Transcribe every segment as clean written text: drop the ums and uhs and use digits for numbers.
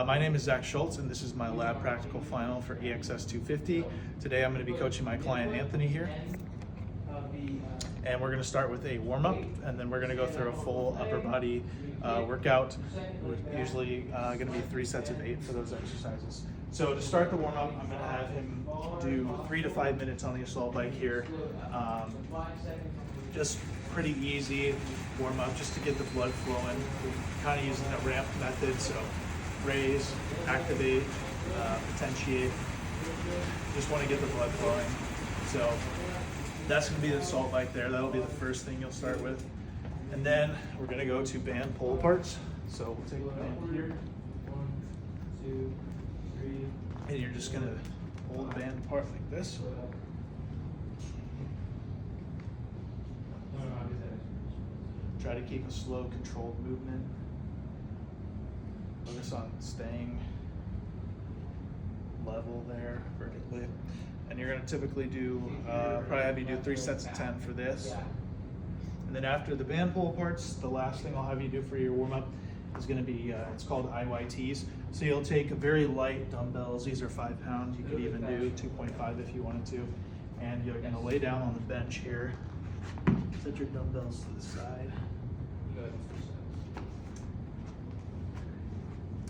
My name is Zach Schultz, and this is my lab practical final for EXS-250. Today I'm going to be coaching my client Anthony here. And we're going to start with a warm-up, and then we're going to go through a full upper body workout. We're usually going to be 3 sets of 8 for those exercises. So to start the warm-up, I'm going to have him do 3 to 5 minutes on the assault bike here. Just pretty easy warm-up just to get the blood flowing. We're kind of using a ramp method, so raise, activate, potentiate. Just want to get the blood flowing. So that's going to be the assault bike there. That'll be the first thing you'll start with. And then we're going to go to band pull aparts. So we'll take the band here. 1, 2, 3. And you're just going to pull the band apart like this. Try to keep a slow, controlled movement. Focus on staying level there vertically. And you're going to typically do, probably have you do 3 sets of 10 for this. And then after the band pull aparts, the last thing I'll have you do for your warm-up is going to be, it's called IYTs. So you'll take very light dumbbells. These are 5 pounds. You could even do 2.5 if you wanted to. And you're going to lay down on the bench here. Set your dumbbells to the side.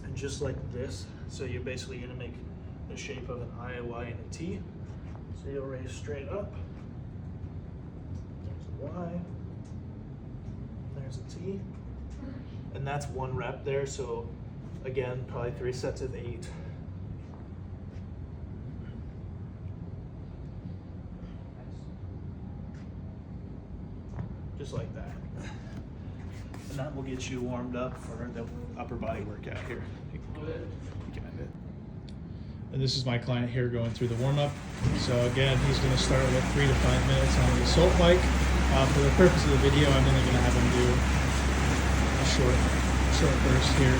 And just like this, so you're basically going to make the shape of an I, a Y, and a T. So you'll raise straight up. There's a Y. There's a T. And that's 1 rep there. So again, probably 3 sets of 8. Just like that. And that will get you warmed up for the upper body workout here. You can end it. And this is my client here going through the warm-up. So again, he's going to start with 3 to 5 minutes on the assault bike. For the purpose of the video, I'm only going to have him do a short burst here.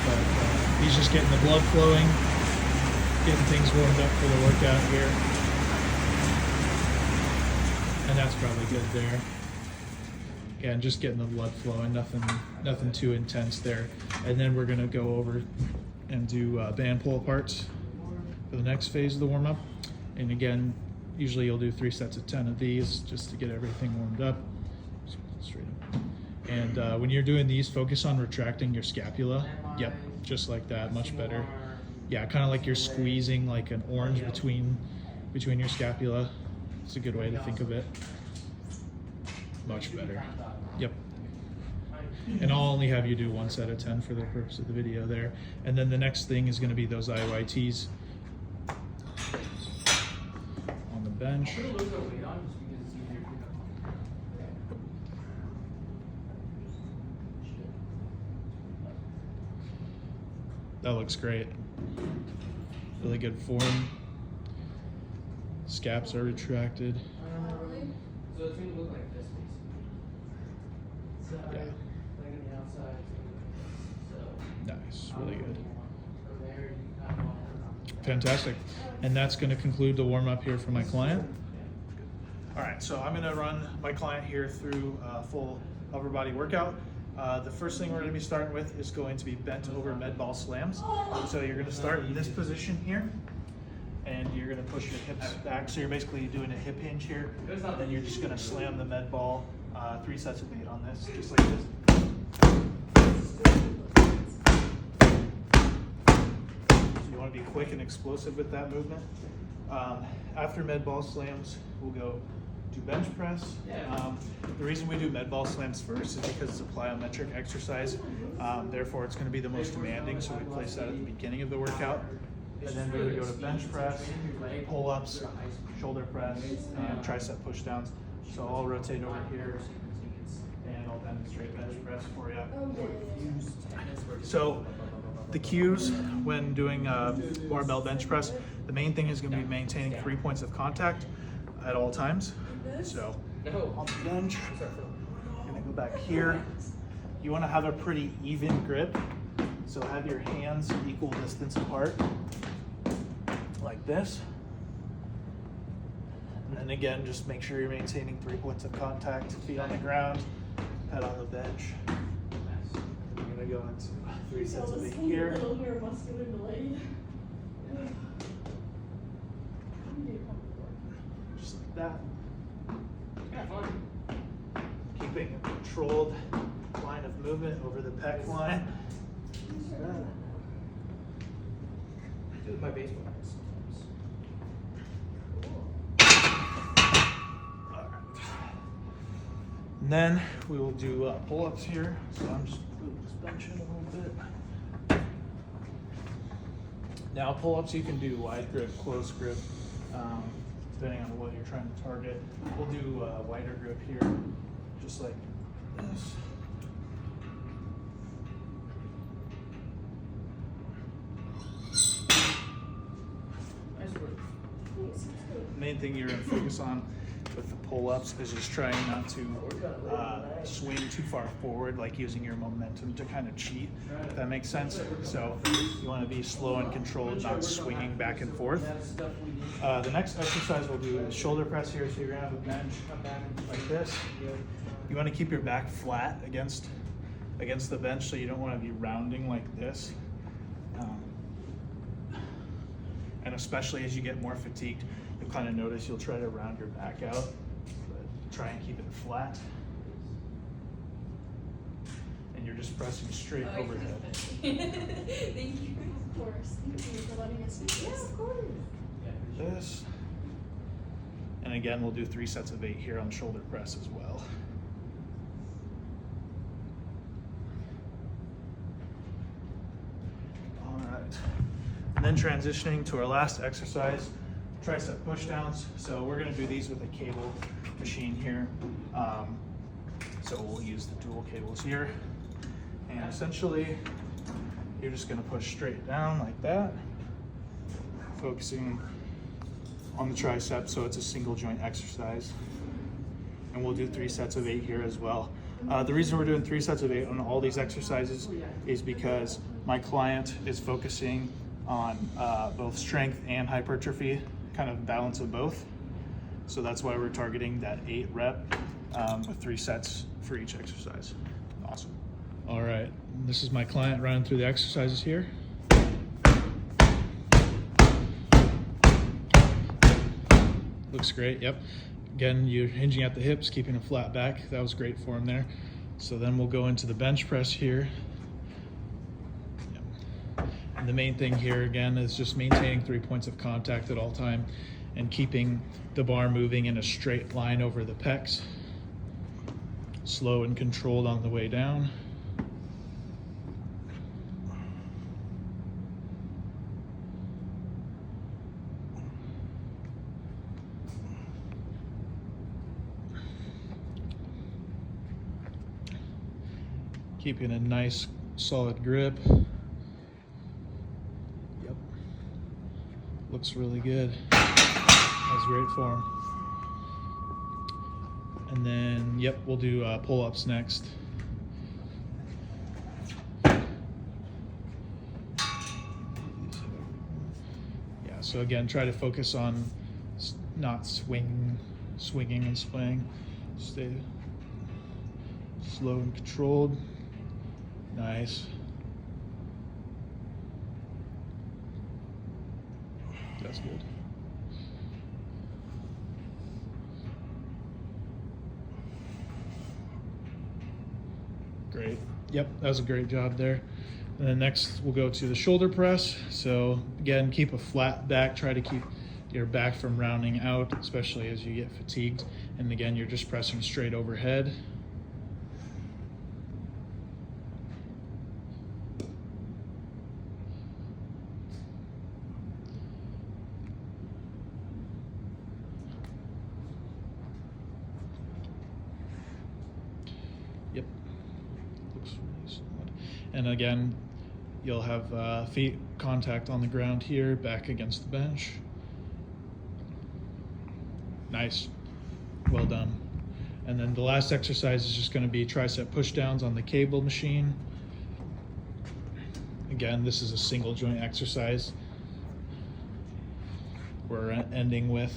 But he's just getting the blood flowing, getting things warmed up for the workout here. And that's probably good there. Again, just getting the blood flowing, nothing too intense there. And then we're gonna go over and do band pull aparts for the next phase of the warm-up. And again, usually you'll do 3 sets of 10 of these just to get everything warmed up. Straight up. And when you're doing these, focus on retracting your scapula. Yep, just like that, much better. Yeah, kind of like you're squeezing like an orange between your scapula. It's a good way to think of it. Much better. Yep. And I'll only have you do 1 set of 10 for the purpose of the video there. And then the next thing is going to be those IYTs on the bench. That looks great. Really good form. Scaps are retracted. So it's going to look like this, basically. Yeah. Like on the outside. So. Nice, really good. From there, you kind of Fantastic. And that's going to conclude the warm-up here for my client. All right, so I'm going to run my client here through a full upper body workout. The first thing we're going to be starting with is going to be bent over med ball slams. So you're going to start in this position here. And you're going to push your hips back. So you're basically doing a hip hinge here. Then you're just going to slam the med ball 3 sets of 8 on this, just like this. So you want to be quick and explosive with that movement. After med ball slams, we'll go do bench press. The reason we do med ball slams first is because it's a plyometric exercise. Therefore, it's going to be the most demanding, so we place that at the beginning of the workout. And then we're going to go to bench press, pull-ups, shoulder press, and tricep push-downs. So I'll rotate over here, and I'll demonstrate bench press for you. So the cues when doing barbell bench press, the main thing is going to be maintaining 3 points of contact at all times. So on the bench, I'm going to go back here. You want to have a pretty even grip. So have your hands equal distance apart, like this. And then again, just make sure you're maintaining 3 points of contact, feet on the ground, head on the bench. You're gonna go into 3 sets Feel of the 8 same here. little neuromuscular delay. Just like that. Keeping a controlled line of movement over the pec line. Do with my baseball sometimes. And then we will do pull-ups here. So I'm just moving this bench in a little bit. Now pull-ups you can do wide grip, close grip, depending on what you're trying to target. We'll do wider grip here, just like this. Nice work. Main thing you're gonna focus on with the pull-ups is just trying not to swing too far forward, like using your momentum to kind of cheat, if that makes sense. So you want to be slow and controlled, not swinging back and forth. The next exercise we'll do is shoulder press here. So you're gonna have a bench like this. You want to keep your back flat against the bench, so you don't want to be rounding like this. And especially as you get more fatigued, you'll kind of notice you'll try to round your back out, but try and keep it flat. And you're just pressing straight overhead. Thank you. Of course. Thank you for letting us do this. Yeah, of course. This. And again, we'll do 3 sets of 8 here on shoulder press as well. All right. And then transitioning to our last exercise, tricep pushdowns. So we're gonna do these with a cable machine here. So we'll use the dual cables here. And essentially, you're just gonna push straight down like that, focusing on the tricep, so it's a single joint exercise. And we'll do 3 sets of 8 here as well. The reason we're doing 3 sets of 8 on all these exercises is because my client is focusing on both strength and hypertrophy, kind of balance of both. So that's why we're targeting that 8 rep with 3 sets for each exercise. Awesome. All right, this is my client running through the exercises here. Looks great, yep. Again, you're hinging at the hips, keeping a flat back. That was great for him there. So then we'll go into the bench press here. Yep. And the main thing here again is just maintaining 3 points of contact at all time and keeping the bar moving in a straight line over the pecs. Slow and controlled on the way down. Keeping a nice solid grip. Yep. Looks really good. That's great form. And then, yep, we'll do pull-ups next. Yeah, so again, try to focus on not swinging and swaying. Stay slow and controlled. Nice. That's good. Great. Yep, that was a great job there. And then next we'll go to the shoulder press. So again, keep a flat back. Try to keep your back from rounding out, especially as you get fatigued. And again, you're just pressing straight overhead. Yep, looks really solid. And again, you'll have feet contact on the ground here, back against the bench. Nice, well done. And then the last exercise is just gonna be tricep pushdowns on the cable machine. Again, this is a single joint exercise. We're ending with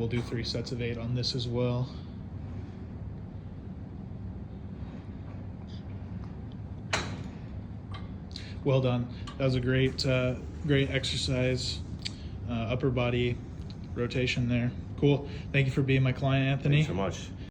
we'll do 3 sets of 8 on this as well. Well done. That was a great exercise. Upper body rotation there. Cool. Thank you for being my client, Anthony. Thanks so much.